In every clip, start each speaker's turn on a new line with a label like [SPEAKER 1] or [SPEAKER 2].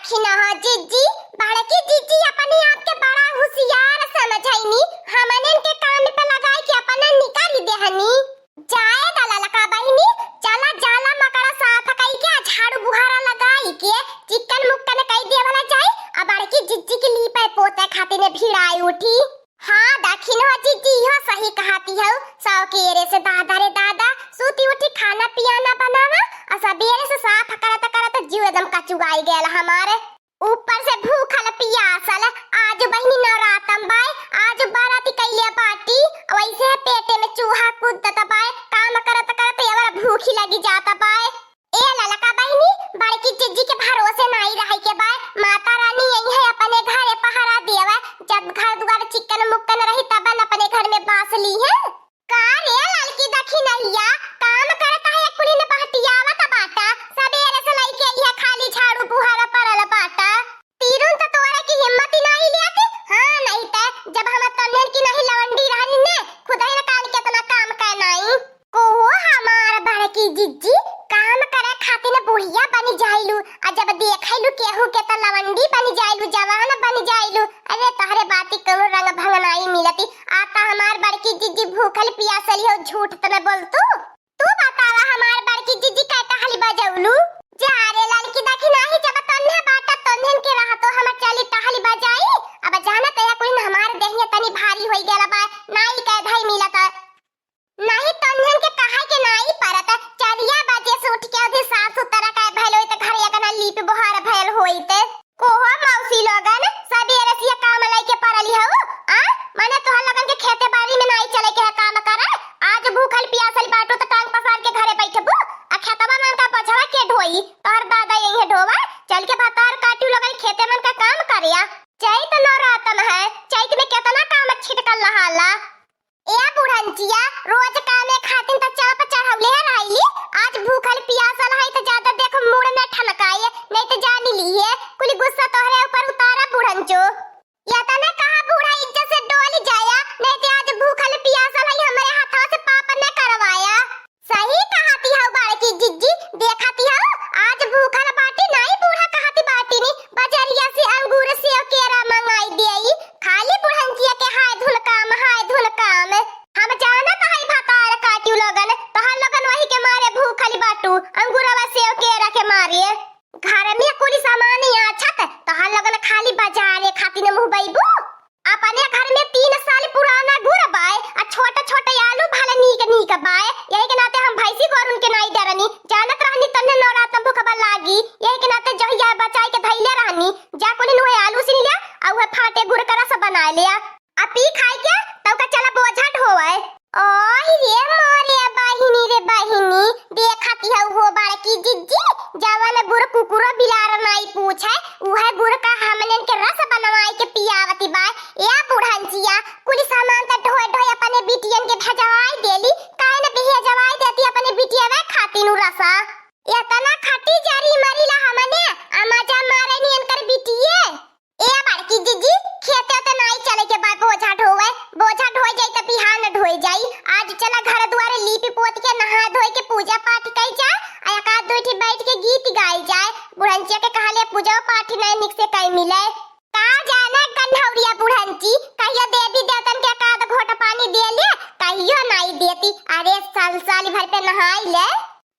[SPEAKER 1] देखी न हो जीजी, बड़की जीजी अपने आप के बड़ा होशियार समझाइनी, हमने इनके काम पे लगाई कि अपना निकाल देहनी। जाए दला लका बहिनी, चला जाला मकड़ा साफ कई के झाड़ू बुहारा लगाई के चिकन मुक्कन कई दे वाला जाए। अब बड़की जीजी के ली पे पोते खाते ने भिड़ाई उठी। हाँ देखी न हो जीजी, हो सही कहती हो, सौ केरे से दादा रे दादा सूती उठी खाना पियाना बनावा और सबेरे से साफ करत करत जीव एकदम कचुगाई गेल हमारे। ऊपर से भूखल पियासल, आज बहिनी नवरातम बाय, आज बाराती कैले पार्टी, वैसे पेटे में चूहा कूदत बाय, काम करत करत एवर भूखी लगी जाता बाय। ए ललका बहिनी, बड़की जीजी के भरोसे नहीं रही के बाय, माता रानी यही है अपने घरे पहरा देवा, जब घर द्वार चिकन मुक्कन रही तब अपने घर में बास ली है। का रे ललकी देखी नैया, काम करता है कुड़ी ने बहतियावत बाटा, सबेरे से लइके यह खाली झाड़ू बुहारा परल बाटा। तीरुन तो तोरे की हिम्मत ही नहीं लियाती। हां नहीं त जब हम तन्हन की नहीं लवंडी रहनी ने खुदा ही काल केतना काम करनाई। कोहो हमार बड़की जीजी काम करे खातिर ने बुढ़िया बनी जाइलू, आ जब देखैलू केहू के त लवंडी बनी जाइलू, जवान बनी जाइलू। अरे तहरे बाती करो रंग भंगनाई मिलती। आता हमार बड़की जीजी भूखल प्यासल हो, झूठ त न बोलतू। तू बतावा हमार बड़की जीजी कहता हली बजौलू। जा रे लड़की देखी नहीं, जब तन्हे बाटा तन्हन के रहा तो हम चली टहली बजाई। अब जाना तया कोई हमार देहिया तनी भारी होई गेला बा, नाई कह धाई मिलत नहीं तन्हन के कहा के नाई परत। चलिया बजे से उठ के अभी साफ सुथरा काय भइल होई त घर एकना लीप बहार भइल होई त कोहो मौसी लोगन सबेरे से काम लई के परली हो। आ माने तोह लोगन के खेते बाड़ी में नाई चले के काम करे, आज भूखल प्यासल बाटो त टांग पसार के घरे बैठबू, आ खेतवा मन का बछवा के ढोई तोहर दादा यही ढोवा। चल के भातार काटू लोगन खेते मन का काम करिया। चैत नवरातन है, चैत में कितना काम छिटकल रहाला। ए बुढ़ंचिया रोज कामे खातिन त चाप चढ़ावले रही, आज भूखल प्यासल है त ज्यादा देखो मुड़ में ठनकाए, नहीं त जानी लिए कुली गुस्सा तोहरे ऊपर उतारा बुढ़ंचो। या त न कहा बूढ़ा इज्जत से डोल जाया, नहीं त आज भूखल प्यासल है हमारे हाथों से पाप न करवाया। सही कहती हो बड़की जीजी, देखती हो आज भूखल बाटी नहीं बूढ़ा कहती बाटी नी, बजरिया से अंगूर सेव केरा मंगाई देई, खाली बुढ़ंचिया के हाय धुल काम हाय धुल काम। हम जानत हई भातार काटू लोगन, तोहर लोगन वही के मारे भूखली बाटू अंगूरवा सेव केरा के मारे। घर में कुली सामान अच्छा तोहर लोगन खाली बाजारे खातिर मुंह बैबू। अपने घर में 3 साल पुराना गुड़ बाय, आ छोटे छोटे आलू भले नीक नीक बाय, यही के नाते हम भैंसी गोरुन के नहीं डरनी, जानत रहनी तन्ने नवरातन भूखबा लागी, यही के नाते जहिया बचाई के धैले रहनी। जा कोली नुहे आलू सिन लिया आ वह फाटे गुड़ का रस बना लिया, आ पी खाई के तब का चला बोझा ढोए। ओय रे मोरे बहिनी रे बहिनी, देखती है वो बड़की जिज्जी जवान गुड़ कुकुरो बिलार नाई पूछे, उहे गुड़ का हमने के रस बनवाई के पियावती बाय। ए बुढ़ंचिया कुली सामान त ढोए ढोए अपने बिटियन के भेजवाई देली, काहे न भेजवाई देती अपने बिटिया वे खातिनु रसा। एतना खटी जारी मरीला हमने अमजा मारे नी इनकर बिटिए। ए बड़की जीजी खेते त नाई चले के बाद बोझा ढोए, बोझा ढोई जाई त बिहान ढोई जाई। आज चला घर द्वारे लीपी पोत के नहा धोई के पूजा पाठ कई जा, आ एक आध दुठी बैठ के गीत गाई जाए। बुढ़ंचिया के कहले पूजा पाठ नहीं निक से कई मिले, का जाने कन्हौरिया बुढ़ंची कहियो देवी देवतन के एक आध घोट पानी दे ले, कहियो नहीं देती। अरे साल भर पे नहाई ले,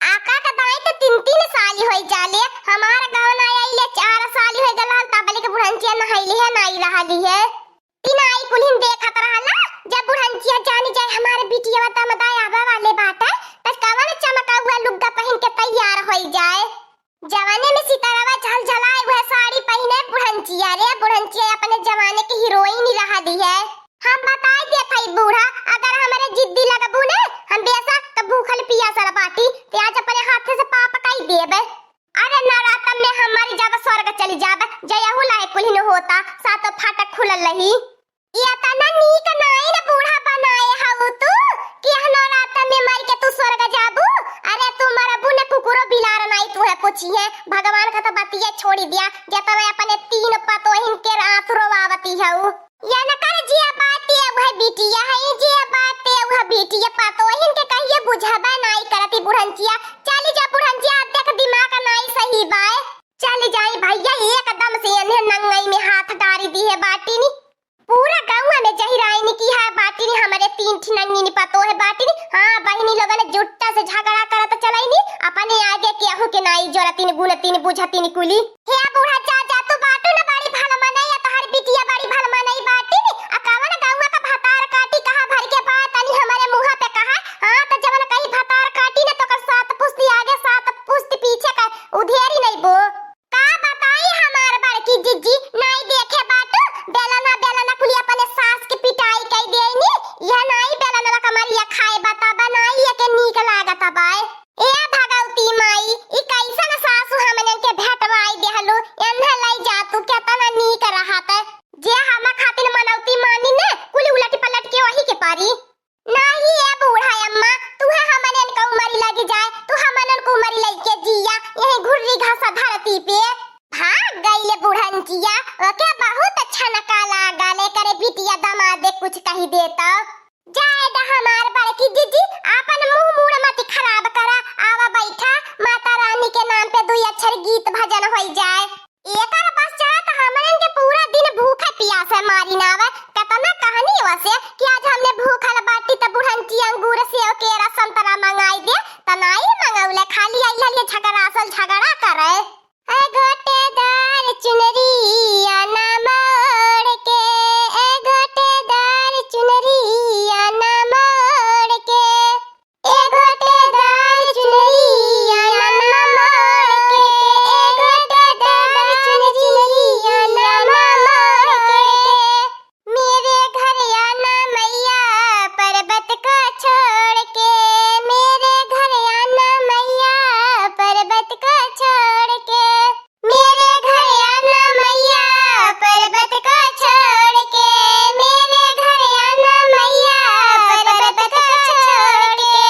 [SPEAKER 1] आका का दाई तो 3 साल होई जाले, हमार गांव ना आइले 4 साल होई गलल तबले के बुढ़ंचिया नहाइली है नहीं रहली है। तिनाई कुलिन देखत रहला, जब बुढ़ंचिया जानी जाए हमारे बिटिया तमदाय आवे वाले बाटा, बस कवन चमका हुआ लुग्गा पहन के तैयार होई जाए। जवाने में सितारावा झलझलाए वह साड़ी पहने बुढ़ंचिया रे, बुढ़ंचिया अपने जमाने की हीरोइन ही रहा दी है। हम बताई देत हई बूढ़ा, अगर हमारे जिद्दी लगबू ने हम बेशक त भूखल पियासल बाटी ते आज अपने हाथ से पाप कई देबे। अरे नवरातन में हमारी जब स्वर्ग चली जाबे, जयहु लाए कुलिन होता सातो फाटक खुलल रही। ये तना नीक नाई न बूढ़ा बनाए हऊ तू कि नवरातन में मर के तू स्वर्ग जाबू। अरे तू मरबू ने कुकुरो बिलार नाई तू है पूछी है, भगवान का तो बतिया छोड़ी दिया, जत मैं अपने 3 पतोहिन के रात रोवावती हऊ। या न कर जिया बाते वह बिटिया है, जिया बाते वह बिटिया पतोहिन के कहिए बुझाबा नाई करती बुढ़ंचिया। चली जा बुढ़ंचिया, देख दिमाग नाई सही बाय, चल जाई भैया एक एकदम से इन्हें नंगई में हाथ डारी दी है बाटी नी पूरा गाँव में जहिराई की है बाटी नी हमारे तीन ठी नंगी नी पतो है बाटी नी। हाँ बहनी लोगों ने जुट्टा से झगड़ा करत चलाई नी अपने आगे केहू के नाई जोरतीन गुनतीन बुझतीन कुली। हे बूढ़ा चाचा तू बाटू ना बड़ी भल मनाई या तोहर बिटिया बड़ी भल मनाई बाटी नी अकावन गाँव का भतार काटी कहा भर के बात अनी हमारे मुंह पे कहा। हाँ तो जवन कहीं भतार काटी ने तो कर सात पुस्ती आगे सात पुस्ती पीछे का उधेरी नहीं बो का बताई हमार बड़की जिज्जी नाई देखे बाटू बेलना कुली अपने सास के पिटाई कई देनी यह नाई बेलना कमरिया खाए बता बनाई के नीक लागत बाय। ए भगवती माई ई कैसन सासु हमने के भेटवाई देहलो एन्हे लई जा तू केतना नीक रहत जे हम खातिर मनौती मानी ने कुली उलट पलट के वही के पारी नहीं। ए बूढ़ा अम्मा तू है हमने के उमरी लगी जाए तू हमने को उमरी लई के जिया यही घुर्री घासा धरती पे भाग गईले बुढ़न किया ओके बहुत अच्छा नकाला गाले करे बिटिया दमाद कुछ कही देता जाए द हमार बड़की दीदी आपन मुंह मूड़ मत खराब करा आवा बैठा माता रानी के नाम पे दुई अक्षर गीत भजन होई जाए एकर बस चला त हमन के पूरा दिन भूखे प्यासे मारी नावे कतना कहानी वसे कि आज हमने भूखल बाटी त बुढ़न की अंगूर सेव केरा संतरा मंगाई दे तनाई मंगाउले खाली आई हलिए झगड़ा असल झगड़ा करे ए गोटेदार चुनरिया ना मोड़ के ए गोटेदार चुनरिया ना मोड़ के ए गोटेदार चुनरिया ना मोड़ के ए गोटेदार चुनरिया ना मोड़ के मेरे घर आना मैया पर्वत को छोड़ के मेरे घर आना मैया पर्वत को छोड़ के मेरे घर आना मैया पर्वत को छोड़ के मेरे घर आना मैया पर्वत को छोड़ के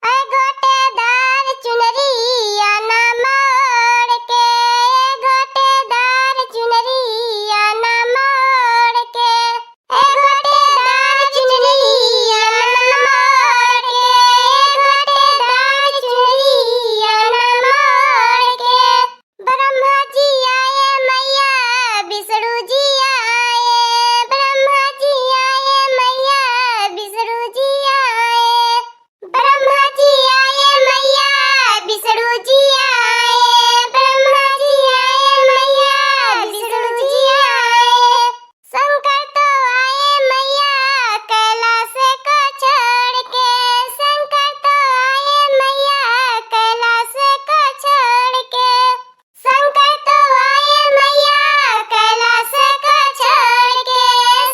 [SPEAKER 1] ए गोटेदार चुनरिया ना मोड़ के ए गोटेदार चुनरिया ना मोड़ के ए गोटेदार चुनरिया ना मोड़ के ए गोटेदार चुनरिया ना मोड़ के ब्रह्मा जी आए मैया विष्णु जी आए ब्रह्मा जी आए मैया विष्णु जी आए ब्रह्मा जी आए मैया विष्णु जी आए ब्रह्मा जी आए मैया विष्णु जी आए शंकर तो आए मैया कैलाश को छोड़ के शंकर तो आए मैया कैलाश को छोड़ के शंकर तो आए मैया कैलाश को छोड़ के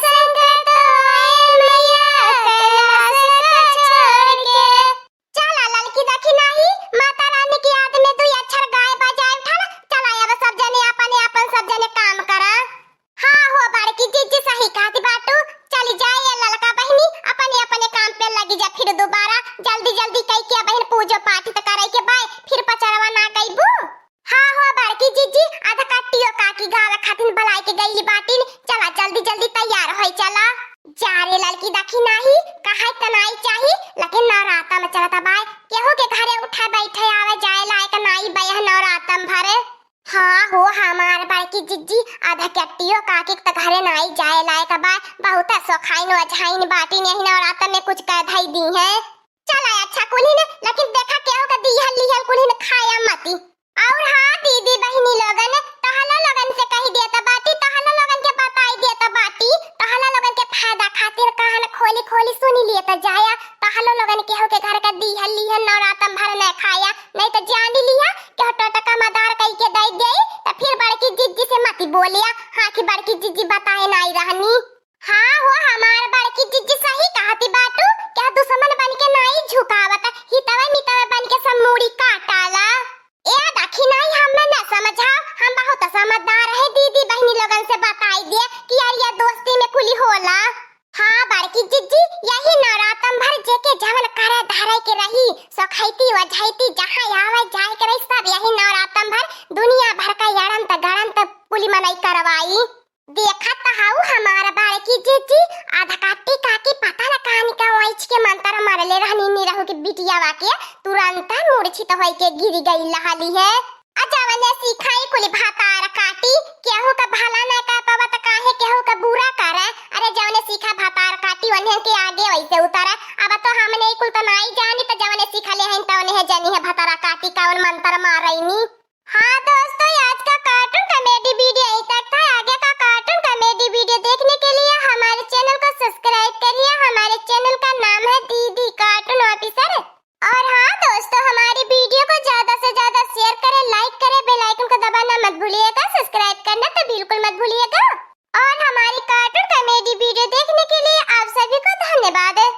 [SPEAKER 1] शंकर तो आए मैया कैलाश को छोड़ के चला ललकी देखी नहीं माता रानी की याद में दुई अक्षर गाय बजाए उठाना चला अब सब जने अपन सब जने काम करा। हाँ हो बड़की जीजी सही कहती बाटू चली जाए ये ललका बहनी अपने अपने काम पे लगी जा फिर दोबारा जल्दी जल्दी कई के बहन पूजो पाठ त करे के बाय फिर पचरवा ना गईबू। हाँ हो बड़की जीजी आधा कट्टियो काकी गावे खातिन भलाई के गईली बाटिन चला जल्दी जल्दी तैयार होई चला जा रे लड़की देखी नहीं कहाई तनाई चाही लेकिन नवराता में चलता बाय केहू के घरे उठा बैठे आवे जाए लायक नाई बयह नवरातम भरे। हाँ हो हमार बड़की जिज्जी आधा कट्टियो काकी त घरे नाई जाए लायक बाय बहुत सोखाइन वझाइन बाटी नहीं नवराता में कुछ कर धाई दी है चला अच्छा कुली ने लेकिन देखा केहू का दिहल लिहल कुली ने खाया मती और हाँ दीदी बहनी लोगन तहला लोगन से कही देता बाटी तहला लोगन के बताई देता बाटी तहला लोगन के फायदा खातिर कहान खोली खोली सुनी लेता जाया तहला लोगन केहू के घर का दिहल लिहल नवरातम भर न खाया नहीं तो जान लिया के टोटका मदार कई के दई दे तो फिर बड़की जिज्जी से मती बोलिया। हाँ की बड़की जिज्जी बताए नहीं रहनी। हाँ हो हमार बड़की जिज्जी सही कहती बाटू क्या दुश्मन बन के नहीं झुकावत हितवे मितवे बन के सब मूड़ी काटाला ए देखी नहीं हमें न समझा हम बहुत समझदार है दीदी बहनी लोगन से बताई दिए कि यार ये दोस्ती में कुली होला। हाँ बड़की जिज्जी यही नवरातम भर जेके जवन करे धारे के रही सोखैती वझैती जहां आवे जाए करे सब यही नवरातम भर दुनिया भर का यड़न त गड़न त कुली मनाई करवाई देखा त हाउ हमारा बड़की जिज्जी आधा काटी काकी पता न कहानी का वाइच के मंत्र मारले रहनी नी रहू के बिटिया वाके तुरंत मूर्छित होई के गिर गई लहाली है अजावने सिखाई कुली भातार काटी तो नाई जानी तो जवने सिखले हैं तवने है जानी है भतरा काटी कौन मंत्र मारैनी। हाँ दोस्तों, आज का कार्टून कॉमेडी वीडियो यहीं तक था। आगे का कार्टून कॉमेडी वीडियो देखने के लिए हमारे चैनल को सब्सक्राइब करिए। हमारे चैनल का नाम है दीदी कार्टून ऑफिसर। और हाँ दोस्तों, हमारी वीडियो को ज्यादा से ज्यादा शेयर करें, लाइक करें, बेल आइकन को दबाना मत भूलिएगा, सब्सक्राइब करना तो बिल्कुल मत भूलिएगा। और हमारी कार्टून कॉमेडी वीडियो देखने के लिए आप सभी को धन्यवाद।